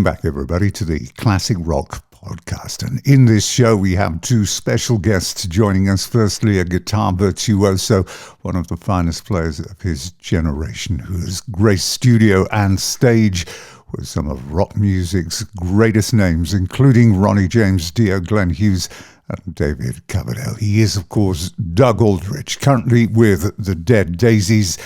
back, everybody, to the Classic Rock Podcast. And in this show, we have two special guests joining us. Firstly, a guitar virtuoso, one of the finest players of his generation, who has graced studio and stage with some of rock music's greatest names, including Ronnie James Dio, Glenn Hughes, and David Coverdale. He is, of course, Doug Aldrich, currently with the Dead Daisies,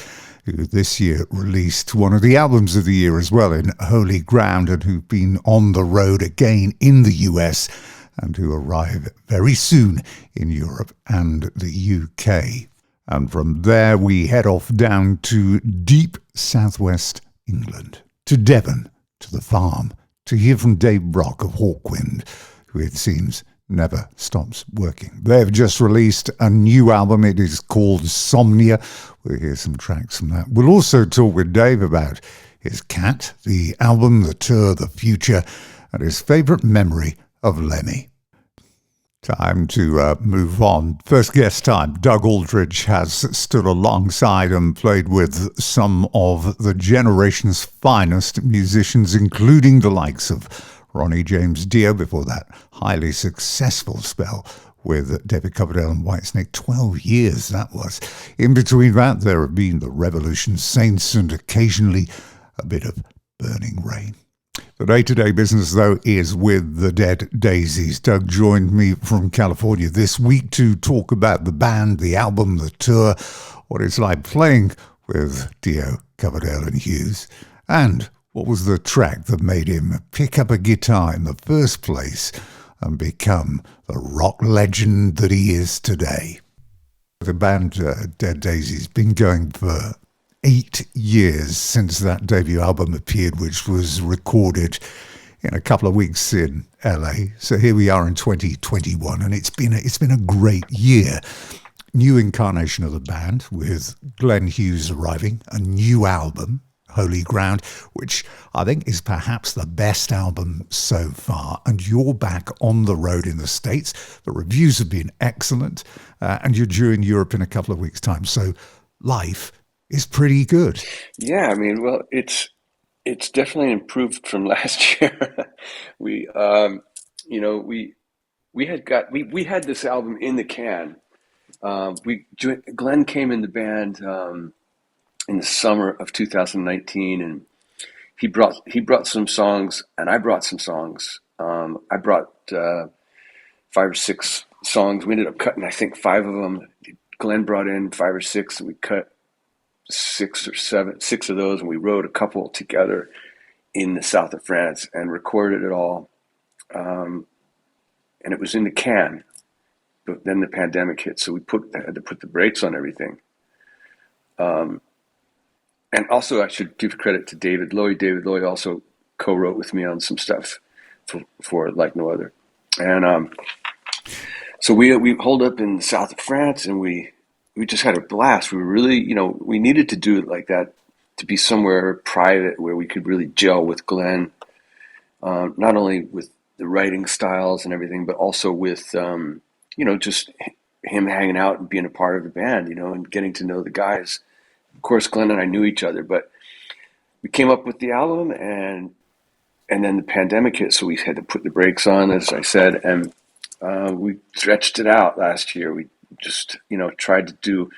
who this year released one of the albums of the year as well in Holy Ground, and who've been on the road again in the US and who arrive very soon in Europe and the UK. And from there we head off down to deep southwest England, to Devon, to the farm, to hear from Dave Brock of Hawkwind, who it seems never stops working. They've just released a new album. It is called Somnia. We'll hear some tracks from that. We'll also talk with Dave about his cat, the album, the tour, the future, and his favourite memory of Lemmy. Time to move on. First guest time. Doug Aldrich has stood alongside and played with some of the generation's finest musicians, including the likes of Ronnie James Dio, before that highly successful spell with David Coverdale and Whitesnake. 12 years that was. In between that, there have been the Revolution Saints and occasionally a bit of Burning Rain. The day-to-day business, though, is with the Dead Daisies. Doug joined me from California this week to talk about the band, the album, the tour, what it's like playing with Dio, Coverdale and Hughes, and what was the track that made him pick up a guitar in the first place and become the rock legend that he is today. The band Dead Daisies been going for 8 years since that debut album appeared, which was recorded in a couple of weeks in LA. So here we are in 2021, and it's been a great year. New incarnation of the band with Glenn Hughes arriving, a new album, Holy Ground, which I think is perhaps the best album so far. And you're back on the road in the States. The reviews have been excellent, and you're due in Europe in a couple of weeks' time. So life is pretty good. Yeah, I mean, well, it's definitely improved from last year. We had this album in the can. Glenn came in the band in the summer of 2019, and he brought some songs, and I brought some songs. I brought 5 or 6 songs. We ended up cutting, I think, 5 of them. Glenn brought in 5 or 6, and we cut 6 of those, and we wrote a couple together in the south of France and recorded it all. And it was in the can, but then the pandemic hit, so we had to put the brakes on everything. And also, I should give credit to David Loy. David Loy also co-wrote with me on some stuff for Like No Other. And so we holed up in the south of France, and we just had a blast. We were really, we needed to do it like that, to be somewhere private where we could really gel with Glenn, not only with the writing styles and everything, but also with, just him hanging out and being a part of the band, and getting to know the guys. Of course, Glenn and I knew each other, but we came up with the album, and then the pandemic hit, so we had to put the brakes on, as I said, and we stretched it out last year. We just, tried to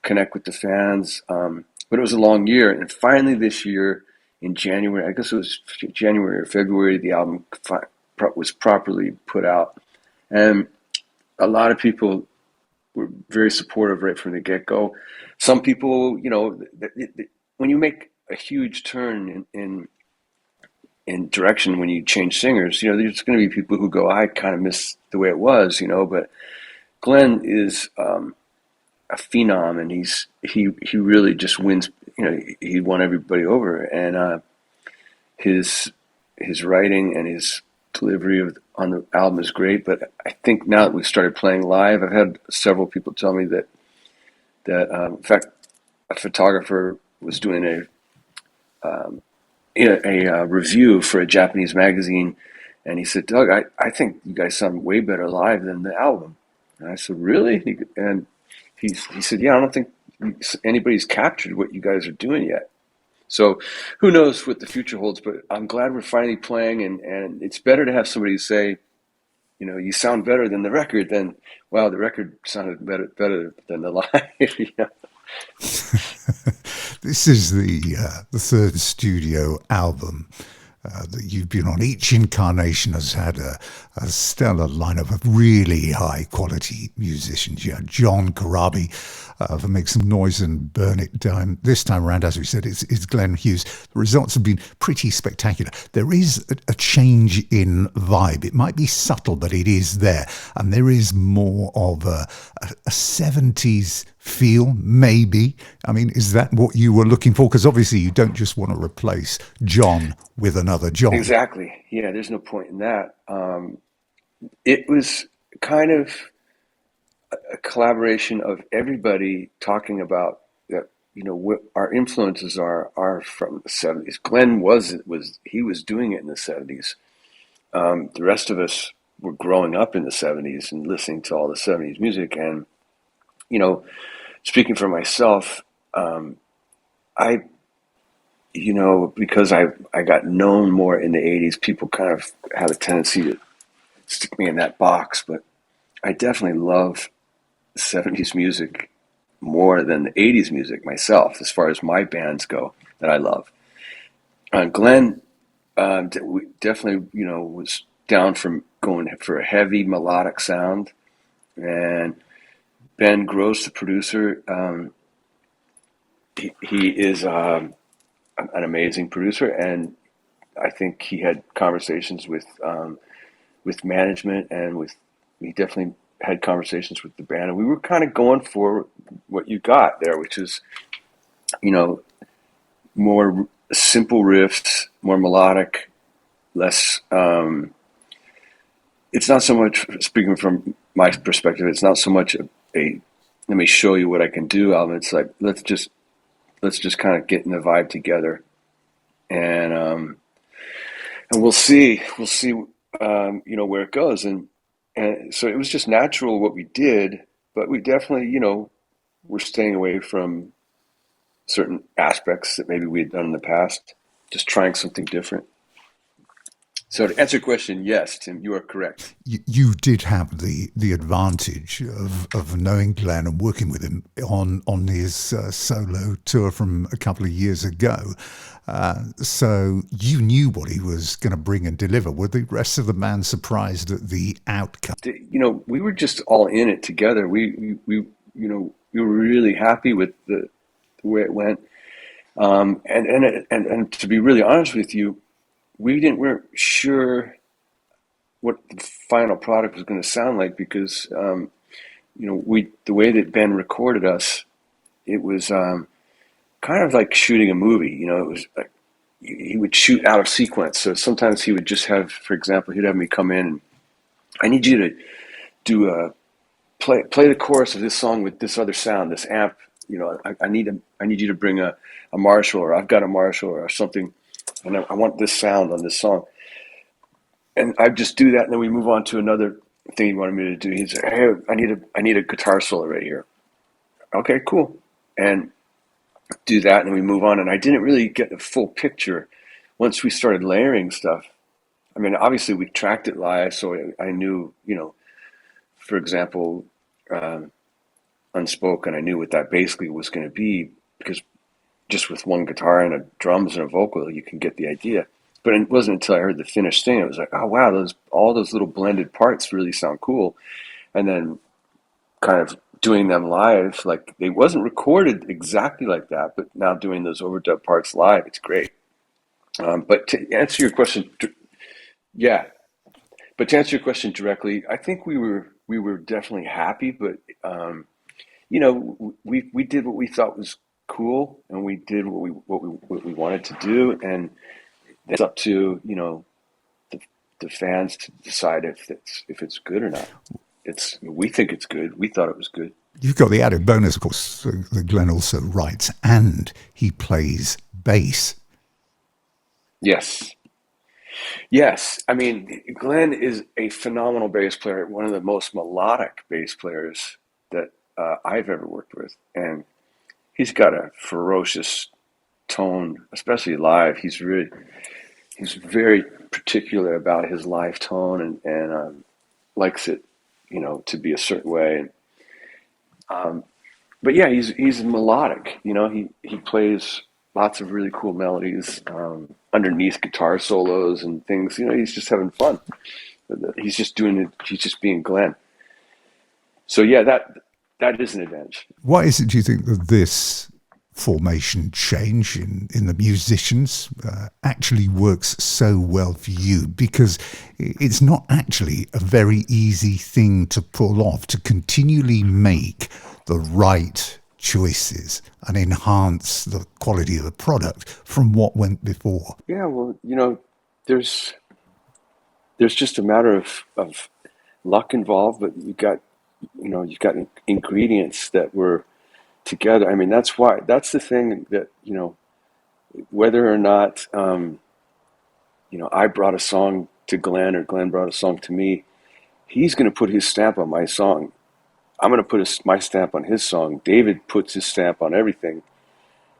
connect with the fans, but it was a long year, and finally this year in January, I guess it was January or February, the album was properly put out, and a lot of people were very supportive right from the get-go. Some people, when you make a huge turn in direction, when you change singers, there's going to be people who go, I kind of miss the way it was, but Glenn is a phenom, and he really just wins. He won everybody over, and his writing and his delivery on the album is great. But I think now that we've started playing live, I've had several people tell me that in fact, a photographer was doing a review for a Japanese magazine, and he said, Doug, I think you guys sound way better live than the album. And I said, really? And he said, yeah, I don't think anybody's captured what you guys are doing yet. So who knows what the future holds, but I'm glad we're finally playing, and it's better to have somebody say, you sound better than the record than, wow, the record sounded better than the live. This is the third studio album that you've been on. Each incarnation has had a stellar lineup of really high quality musicians. You had John Corabi for Make Some Noise and Burn It Down. This time around, as we said, it's Glenn Hughes. The results have been pretty spectacular. There is a change in vibe. It might be subtle, but it is there. And there is more of a 70s feel, maybe. I mean, is that what you were looking for? Because obviously you don't just want to replace John with another John. Exactly. Yeah, there's no point in that. It was kind of a collaboration of everybody talking about that. What our influences are from the '70s. Glenn was he was doing it in the '70s. The rest of us were growing up in the '70s and listening to all the '70s music. And speaking for myself, I because I got known more in the '80s, people kind of have a tendency to stick me in that box. But I definitely love '70s music more than the '80s music myself, as far as my bands go that I love. Glenn definitely, was down from going for a heavy melodic sound, and Ben Gross, the producer, he is an amazing producer, and I think he had conversations with management, and he definitely had conversations with the band, and we were kind of going for what you got there, which is, more simple riffs, more melodic, less. It's not so much, speaking from my perspective, it's not so much a let me show you what I can do album. It's like let's just kind of get in the vibe together, and we'll see where it goes, and so it was just natural what we did, but we definitely were staying away from certain aspects that maybe we had done in the past, just trying something different. So to answer your question, yes, Tim, you are correct. You did have the advantage of knowing Glenn and working with him on his solo tour from a couple of years ago. So you knew what he was going to bring and deliver. Were the rest of the band surprised at the outcome? We were just all in it together. We were really happy with the way it went. And to be really honest with you, weren't sure what the final product was going to sound like, because the way that Ben recorded us, it was kind of like shooting a movie. It was like he would shoot out of sequence. So sometimes he would just have, for example, he'd have me come in and, I need you to do play the chorus of this song with this other sound, this amp. I need you to bring a Marshall, or I've got a Marshall or something, and I want this sound on this song. And I just do that, and then we move on to another thing he wanted me to do. He said, "Hey, I need a guitar solo right here." Okay, cool, and do that, and then we move on. And I didn't really get the full picture once we started layering stuff. I mean, obviously we tracked it live, so I knew, for example, Unspoken, I knew what that basically was going to be, because just with one guitar and a drums and a vocal, you can get the idea. But it wasn't until I heard the finished thing, it was like, oh wow, all those little blended parts really sound cool. And then kind of doing them live, like they wasn't recorded exactly like that, but now doing those overdub parts live, it's great. But to answer your question, yeah. But to answer your question directly, I think we were definitely happy, but we did what we thought was cool, and we did what we wanted to do, and it's up to the fans to decide if it's good or not. We think it's good. We thought it was good. You've got the added bonus, of course, that Glenn also writes and he plays bass. Yes. Yes. I mean, Glenn is a phenomenal bass player, one of the most melodic bass players that I've ever worked with. And he's got a ferocious tone, especially live. He's very particular about his live tone, and likes it, to be a certain way. But yeah, he's melodic. He plays lots of really cool melodies underneath guitar solos and things. He's just having fun. He's just doing it. He's just being Glenn. So yeah, that is an advantage. Why is it, do you think, that this formation change in the musicians actually works so well for you? Because it's not actually a very easy thing to pull off, to continually make the right choices and enhance the quality of the product from what went before. Yeah, well, there's just a matter of luck involved, but you've got ingredients that were together. I mean, that's the thing that, whether or not, I brought a song to Glenn or Glenn brought a song to me, he's going to put his stamp on my song. I'm going to put my stamp on his song. David puts his stamp on everything.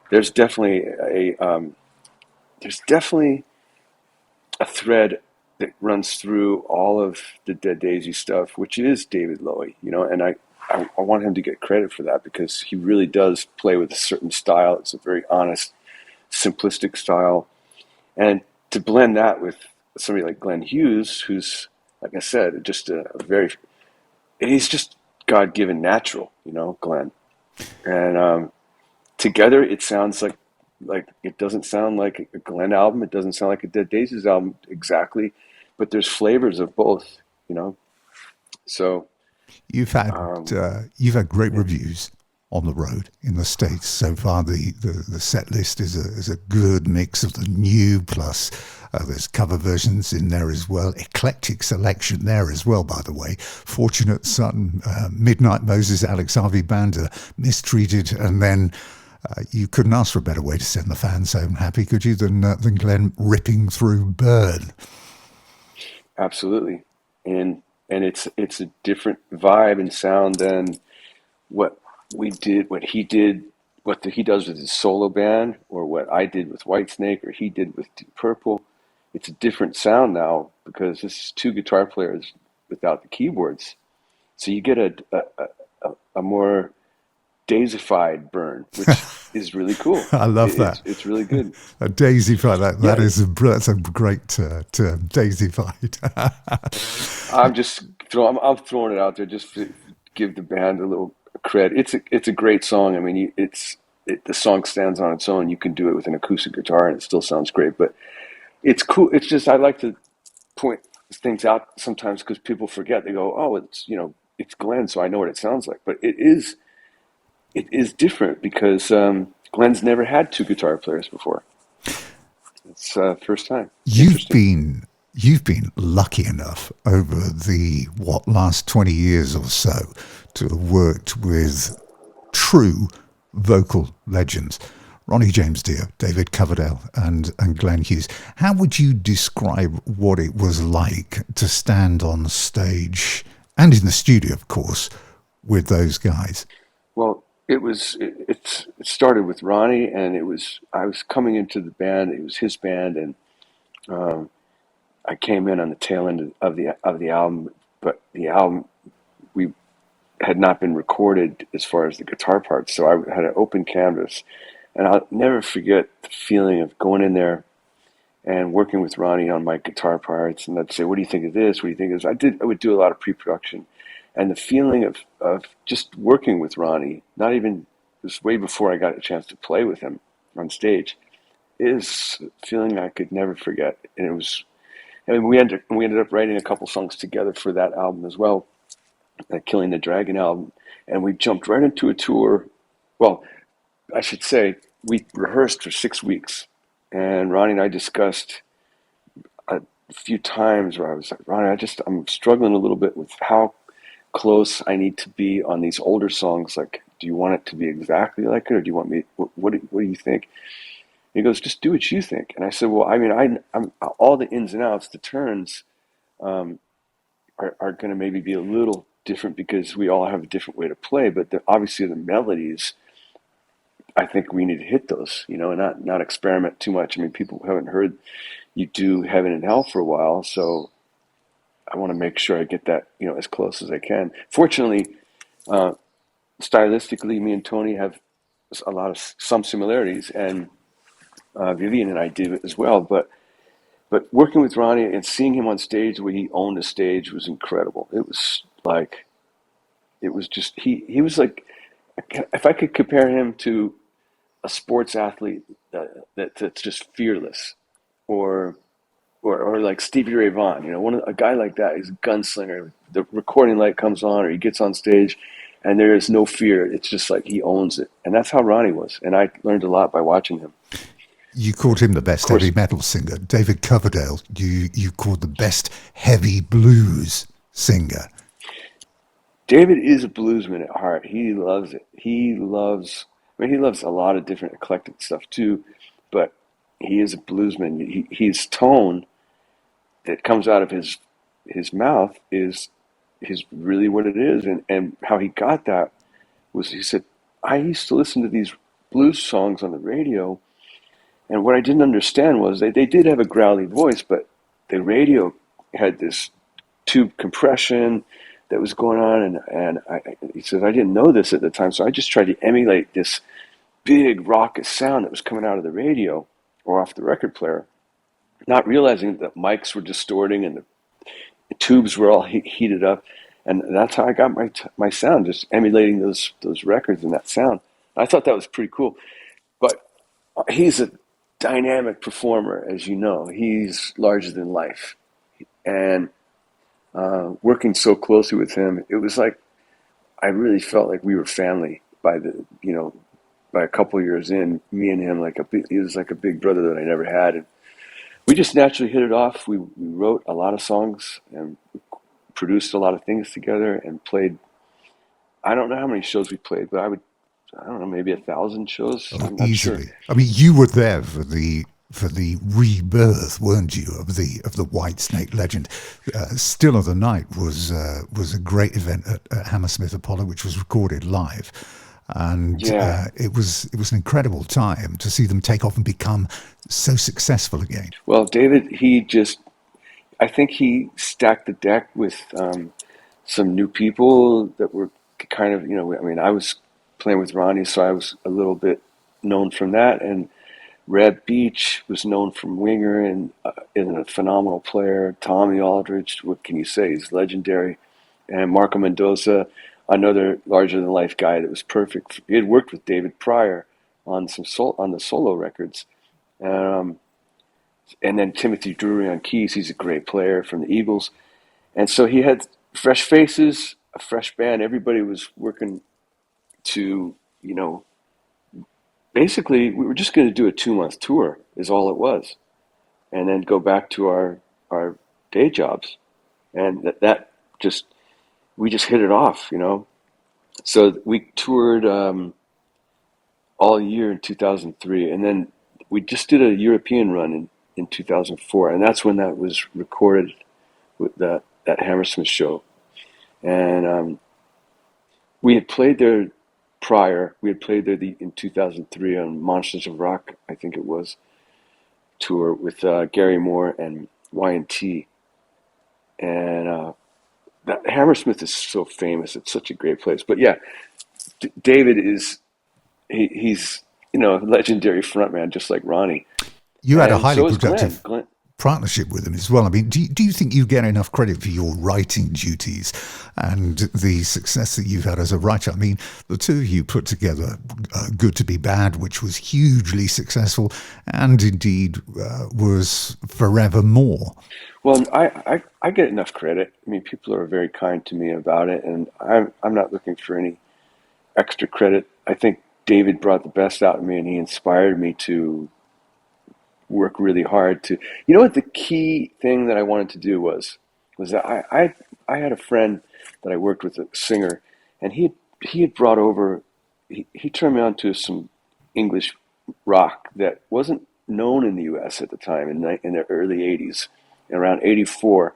There's definitely a thread that runs through all of the Dead Daisies stuff, which is David Lowy, and I want him to get credit for that, because he really does play with a certain style. It's a very honest, simplistic style. And to blend that with somebody like Glenn Hughes, who's, like I said, just he's just God-given natural, Glenn. And together it sounds like it doesn't sound like a Glenn album. It doesn't sound like a Dead Daisies album exactly, but there's flavors of both, So You've had great reviews on the road in the States so far. The set list is a good mix of the new, plus there's cover versions in there as well. Eclectic selection there as well, by the way. Fortunate Son, Midnight Moses, Alex Harvey Band, Mistreated, and then you couldn't ask for a better way to send the fans home happy, could you, than Glenn ripping through Burn? Absolutely. And it's a different vibe and sound than what he does with his solo band, or what I did with Whitesnake, or he did with Deep Purple. It's a different sound now, because this is two guitar players without the keyboards. So you get a more daisified Burn, which is really cool. I love that. It's really good. A daisified, that's a great term, daisified. I'm throwing it out there just to give the band a little credit. It's a great song. I mean, the song stands on its own. You can do it with an acoustic guitar and it still sounds great. But it's cool. It's just, I like to point things out sometimes, because people forget. They go, "Oh, it's Glenn, so I know what it sounds like." But it is different, because Glenn's never had two guitar players before. It's first time. You've been lucky enough over the last 20 years or so to have worked with true vocal legends. Ronnie James Dio, David Coverdale, and Glenn Hughes. How would you describe what it was like to stand on stage, and in the studio, of course, with those guys? Well, it started with Ronnie, and I was coming into the band. It was his band, and I came in on the tail end of the album, but the album we had not been recorded as far as the guitar parts, so I had an open canvas, and I'll never forget the feeling of going in there and working with Ronnie on my guitar parts, and I'd say, "What do you think of this? What do you think of this?" I would do a lot of pre-production, and the feeling of just working with Ronnie, not even, it was way before I got a chance to play with him on stage, is a feeling I could never forget. And it was, and we ended up writing a couple songs together for that album as well, that Killing the Dragon album, and we jumped right into a tour. Well, I should say we rehearsed for 6 weeks, and Ronnie and I discussed a few times where I was like, "Ronnie, I'm struggling a little bit with how close I need to be on these older songs. Like, do you want it to be exactly like it, or do you want me? What do you think?" He goes, "Just do what you think." And I said, "Well, I mean, I'm all the ins and outs, the turns, are going to maybe be a little different, because we all have a different way to play. But obviously, the melodies I think we need to hit those, you know, and not experiment too much. I mean, people haven't heard you do Heaven and Hell for a while, so I want to make sure I get that, you know, as close as I can. Fortunately, uh, stylistically, me and Tony have a lot of some similarities, and Vivian and I do as well. But working with Ronnie and seeing him on stage the way he owned the stage was incredible. It was like it was just he was like, if I could compare him to a sports athlete that's just fearless, or or like Stevie Ray Vaughan, you know, a guy like that. He's a gunslinger. The recording light comes on, or he gets on stage, and there is no fear. It's just like he owns it, and that's how Ronnie was. And I learned a lot by watching him. You called him the Of best course, heavy metal singer. David Coverdale, you called the best heavy blues singer. David is a bluesman at heart. He loves it. He loves. I mean, he loves a lot of different eclectic stuff too, but he is a bluesman. His tone that comes out of his mouth is really what it is, and how he got that was he said, I used to listen to these blues songs on the radio, and what I didn't understand was they did have a growly voice, but the radio had this tube compression that was going on, he said I didn't know this at the time, so I just tried to emulate this big raucous sound that was coming out of the radio or off the record player, not realizing that mics were distorting and the tubes were all heated up, and that's how I got my sound, just emulating those records and that sound. I thought that was pretty cool. But he's a dynamic performer, as you know. He's larger than life, and working so closely with him, it was like I really felt like we were family by by a couple of years in. Me and him, he was like a big brother that I never had, and we just naturally hit it off. We wrote a lot of songs and produced a lot of things together and played. I don't know how many shows we played, but I don't know, maybe 1,000 shows. Oh, I'm not sure. easily. I mean, you were there for the rebirth, weren't you, of the Whitesnake legend? Still of the Night was a great event at Hammersmith Apollo, which was recorded live, and Yeah. it was an incredible time to see them take off and become so successful again. Well, David, I think he stacked the deck with some new people that were kind of, I mean, I was playing with Ronnie, so I was a little bit known from that. And Reb Beach was known from Winger and is a phenomenal player. Tommy Aldrich, what can you say? He's legendary. And Marco Mendoza, another larger than life guy that was perfect. He had worked with David prior on on the solo records. Um, and then Timothy Drury on keys. He's a great player from the Eagles. And so he had fresh faces, a fresh band. Everybody was working to, basically we were just going to do a 2-month tour is all it was. And then go back to our day jobs. And we just hit it off. So we toured all year in 2003. And then we just did a European run in 2004. And that's when that was recorded with that Hammersmith show. And we had played there prior. We had played there in 2003 on Monsters of Rock, I think it was, tour with Gary Moore and Y&T. And that Hammersmith is so famous. It's such a great place. But yeah, David he's a legendary frontman, just like Ronnie. You had a And highly so is productive Glenn. partnership with him as well. I mean, do you think you get enough credit for your writing duties and the success that you've had as a writer? I mean, the two of you put together Good to Be Bad, which was hugely successful and indeed was forevermore. Well, I get enough credit. I mean, people are very kind to me about it, and I'm not looking for any extra credit. I think David brought the best out of me, and he inspired me to work really hard to. You know what the key thing that I wanted to do was that I had a friend that I worked with, a singer, and he had brought over. He turned me on to some English rock that wasn't known in the U.S. at the time in the early '80s. Around '84,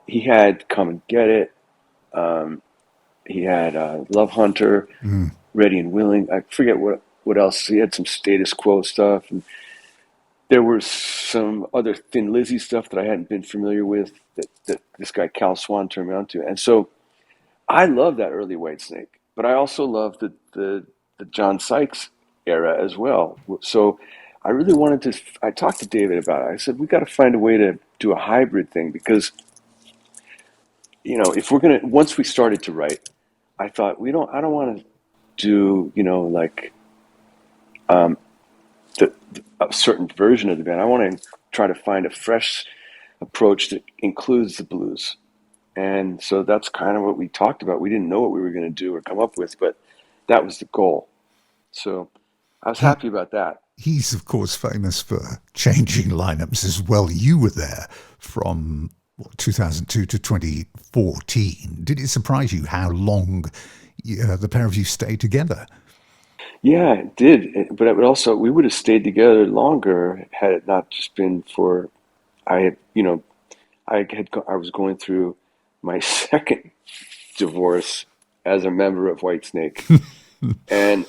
he had Come and Get It. He had Love Hunter, Ready and Willing. I forget what. what else? He had some Status Quo stuff, and there was some other Thin Lizzy stuff that I hadn't been familiar with that this guy Cal Swan turned me on to. And so I love that early Whitesnake, but I also love the John Sykes era as well. So I really wanted to. I talked to David about it. I said we got to find a way to do a hybrid thing because if we're gonna once we started to write, I thought I don't want to do like a certain version of the band. I want to try to find a fresh approach that includes the blues. And so that's kind of what we talked about. We didn't know what we were going to do or come up with, but that was the goal. So I was happy about that. He's, of course, famous for changing lineups as well. You were there from 2002 to 2014. Did it surprise you how long the pair of you stayed together? Yeah, it did. But it would also, we would have stayed together longer had it not just been for, I had, I was going through my second divorce as a member of Whitesnake. and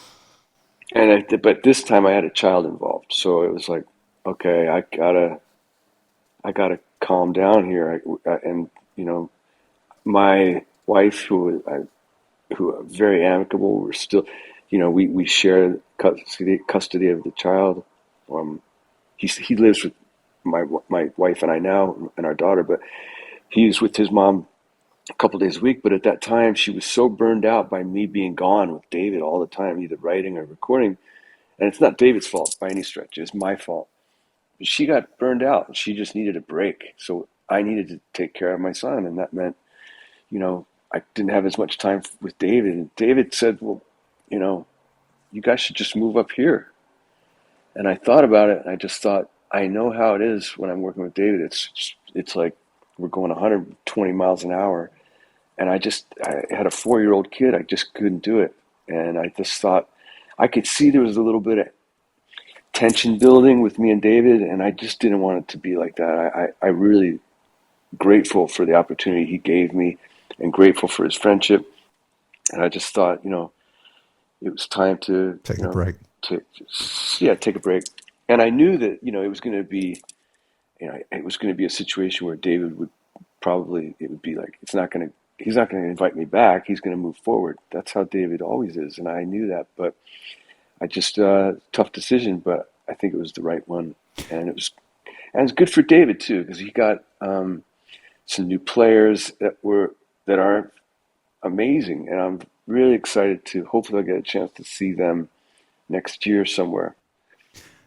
but this time I had a child involved, so it was like, okay, I gotta calm down here. And my wife, who are very amicable, we're still, we share custody of the child. He lives with my wife and I now and our daughter, but he's with his mom a couple days a week. But at that time, she was so burned out by me being gone with David all the time, either writing or recording. And it's not David's fault by any stretch; it's my fault. But she got burned out, and she just needed a break. So I needed to take care of my son, and that meant, I didn't have as much time with David. And David said, "Well, you guys should just move up here." And I thought about it, and I just thought, I know how it is when I'm working with David. It's like we're going 120 miles an hour, and I had a 4-year-old kid. I just couldn't do it, and I just thought I could see there was a little bit of tension building with me and David, and I just didn't want it to be like that. I really grateful for the opportunity he gave me, and grateful for his friendship. And I just thought, it was time to take a break. Take a break. And I knew that it was going to be, a situation where David would probably, it would be like, he's not going to invite me back. He's going to move forward. That's how David always is, and I knew that. But I just tough decision, but I think it was the right one, and it's good for David too, because he got some new players that are amazing, and I'm really excited to hopefully I'll get a chance to see them next year somewhere.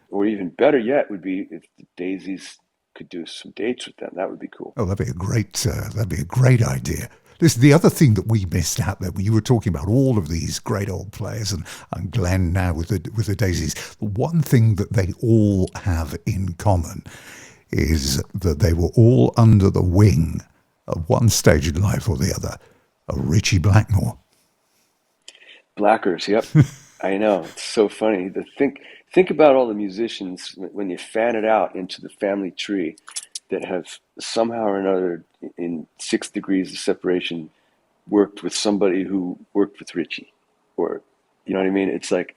Or even better yet would be if the Daisies could do some dates with them. That would be cool. Oh, that'd be a great idea. Listen, the other thing that we missed out there, when you were talking about all of these great old players, and Glenn now with the Daisies, the one thing that they all have in common is that they were all under the wing at one stage in life or the other of Richie Blackmore. Blackers, yep. I know. It's so funny. Think about all the musicians when you fan it out into the family tree that have somehow or another, in 6 degrees of separation, worked with somebody who worked with Richie, or you know what I mean? It's like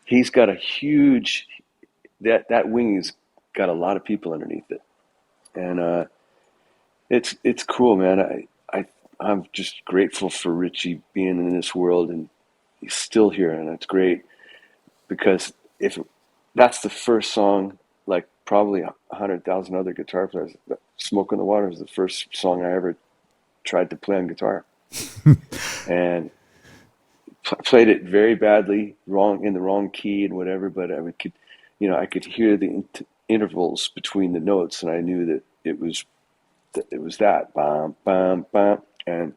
he's got a huge that wing's got a lot of people underneath it, and it's cool, man. I'm just grateful for Richie being in this world, and he's still here, and it's great because if that's the first song, like probably 100,000 other guitar players, "Smoke on the Water" is the first song I ever tried to play on guitar, and played it very badly, wrong in the wrong key and whatever. But I could hear the intervals between the notes, and I knew that it was that bam bam bam. And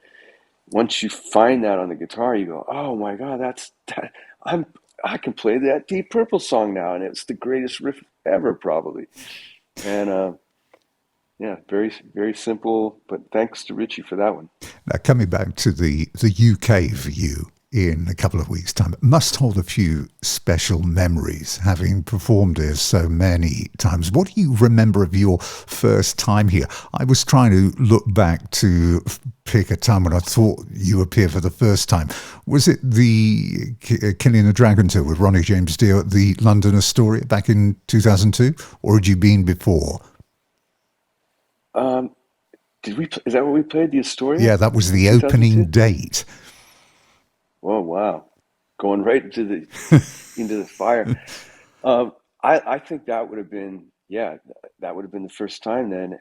once you find that on the guitar, you go, "Oh my God, that's that! I can play that Deep Purple song now, and it's the greatest riff ever, probably." And yeah, very very simple, but thanks to Richie for that one. Now, coming back to the UK view, in a couple of weeks' time. It must hold a few special memories, having performed here so many times. What do you remember of your first time here? I was trying to look back to pick a time when I thought you appeared for the first time. Was it the Killing a Dragon tour with Ronnie James Dio at the London Astoria back in 2002, or had you been before? Did we? Is that what we played? The Astoria, Yeah, that was the opening 2002. date. Oh wow, going right into the fire. I think that would have been, yeah, that would have been the first time then.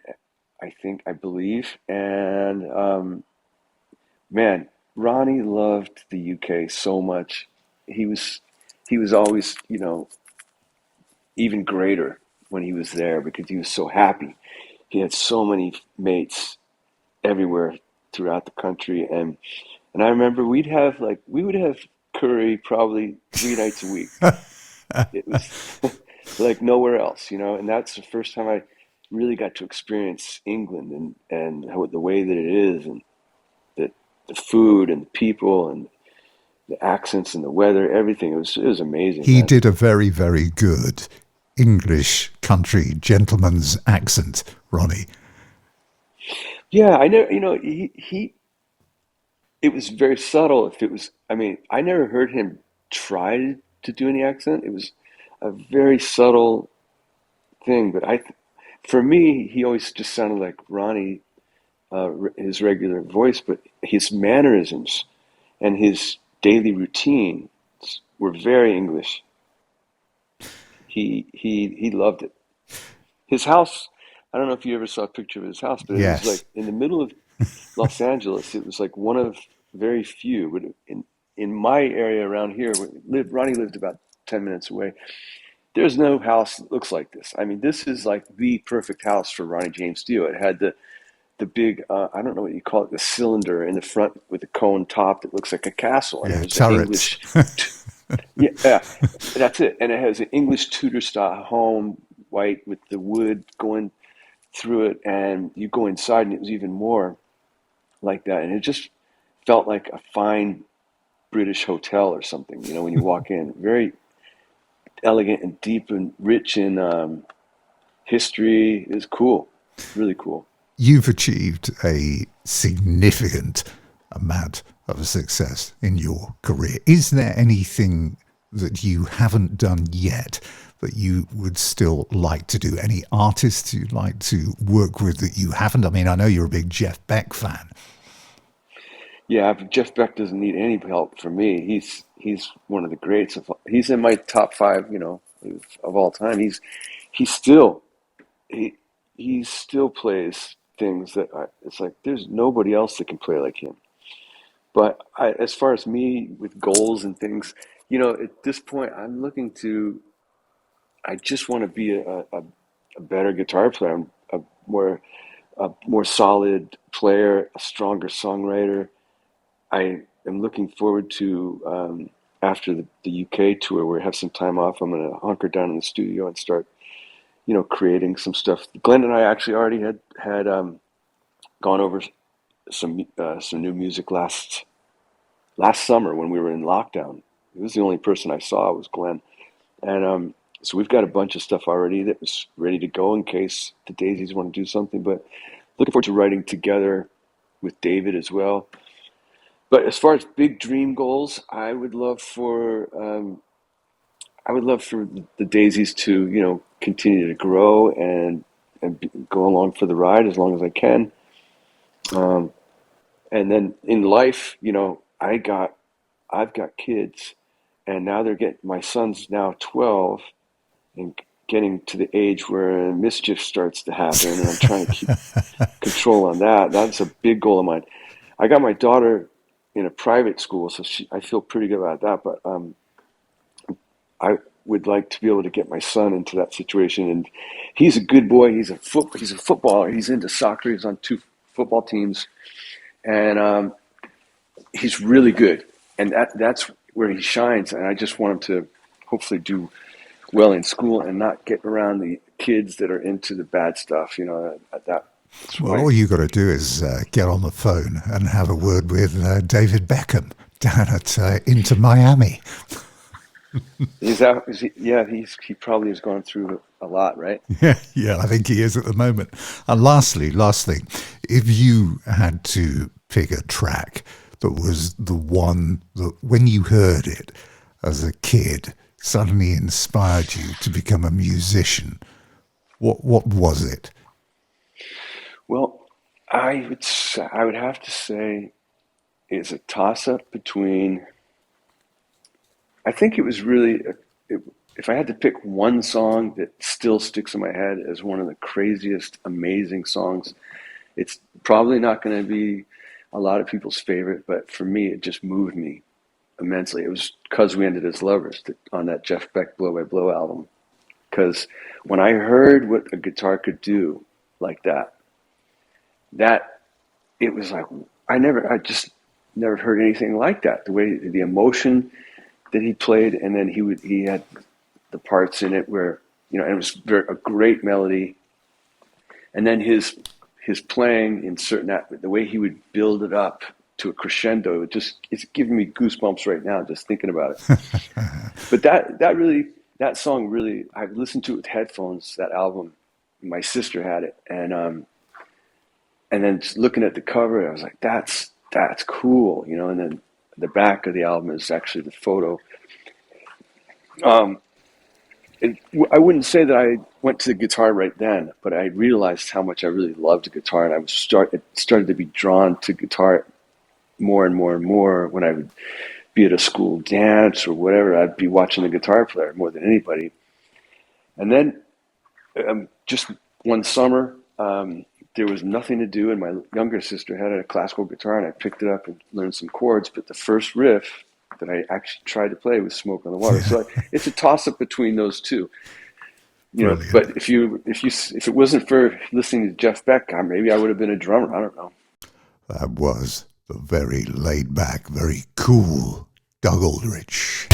I believe, and man, Ronnie loved the UK so much. He was he was always, even greater when he was there because he was so happy. He had so many mates everywhere throughout the country, and I remember we would have curry probably 3 nights a week. It was like nowhere else, and that's the first time I really got to experience England and how, the way that it is, and the food and the people and the accents and the weather, everything. It was amazing, He man. did a very, very good English country gentleman's accent, Ronnie. Yeah, I know. He it was very subtle. If it was, I mean, I never heard him try to do any accent. It was a very subtle thing, but for me, he always just sounded like Ronnie, his regular voice, but his mannerisms and his daily routine were very English. He loved it. His house, I don't know if you ever saw a picture of his house, but it was like Yes. in the middle of Los Angeles. It was like one of very few. But in my area around here, Ronnie lived about 10 minutes away. There's no house that looks like this. I mean, this is like the perfect house for Ronnie James Dio. It had the big, I don't know what you call it, the cylinder in the front with the cone top that looks like a castle, and it Yeah, was an turrets. English. Yeah, yeah, that's it. And it has an English Tudor style home, white with the wood going through it, and you go inside, and it was even more like that. And it just felt like a fine British hotel or something. When you walk in, very elegant and deep and rich in history. It was cool, really cool. You've achieved a significant amount of success in your career. Is there anything that you haven't done yet that you would still like to do? Any artists you'd like to work with that you haven't? I mean, I know you're a big Jeff Beck fan. Yeah, but Jeff Beck doesn't need any help from me. He's one of the greats he's in my top five, of all time. He's still he he still plays things it's like there's nobody else that can play like him. But as far as me with goals and things, at this point, I just want to be a better guitar player, more a more solid player, a stronger songwriter. I am looking forward to after the UK tour, where I have some time off. I'm going to hunker down in the studio and start, creating some stuff. Glenn and I actually already had gone over some new music last summer when we were in lockdown. He was the only person I saw was Glenn, and so we've got a bunch of stuff already that was ready to go in case the Daisies want to do something. But looking forward to writing together with David as well. But as far as big dream goals, I would love for the Daisies to, continue to grow and go along for the ride as long as I can. Um, and then in life, I've got kids, and now my son's now 12 and getting to the age where mischief starts to happen, and I'm trying to keep control on that. That's a big goal of mine. I got my daughter in a private school, so I feel pretty good about that. But I would like to be able to get my son into that situation, and he's a good boy. He's a footballer. He's into soccer. He's on two football teams, and he's really good. And that's where he shines. And I just want him to hopefully do well in school and not get around the kids that are into the bad stuff. That's Well, why. all you got to do is get on the phone and have a word with David Beckham. down at Into Miami. He probably has gone through a lot, right? Yeah, I think he is at the moment. And lastly, last thing, if you had to pick a track that was the one that, when you heard it as a kid, suddenly inspired you to become a musician, what was it? Well, I would have to say it's a toss up between. I think it was really, if I had to pick one song that still sticks in my head as one of the craziest, amazing songs, it's probably not going to be a lot of people's favorite, but for me, it just moved me immensely. It was "'Cause We Ended as Lovers" on that Jeff Beck Blow by Blow album. Because when I heard what a guitar could do like that it was like I just never heard anything like that. The way the emotion that he played, and then he had the parts in it where and it was a great melody, and then his playing in certain the way he would build it up to a crescendo. It's giving me goosebumps right now just thinking about it. But that song really, I listened to it with headphones. That album, my sister had it, and then just looking at the cover, I was like, that's cool, And then the back of the album is actually the photo. I wouldn't say that I went to the guitar right then, but I realized how much I really loved the guitar, and it started to be drawn to guitar more and more and more when I would be at a school dance or whatever. I'd be watching the guitar player more than anybody. And then just one summer, there was nothing to do, and my younger sister had a classical guitar, and I picked it up and learned some chords. But the first riff that I actually tried to play was "Smoke on the Water." So it's a toss-up between those two. But if it wasn't for listening to Jeff Beck, maybe I would have been a drummer. I don't know. That was the very laid-back, very cool Doug Aldrich.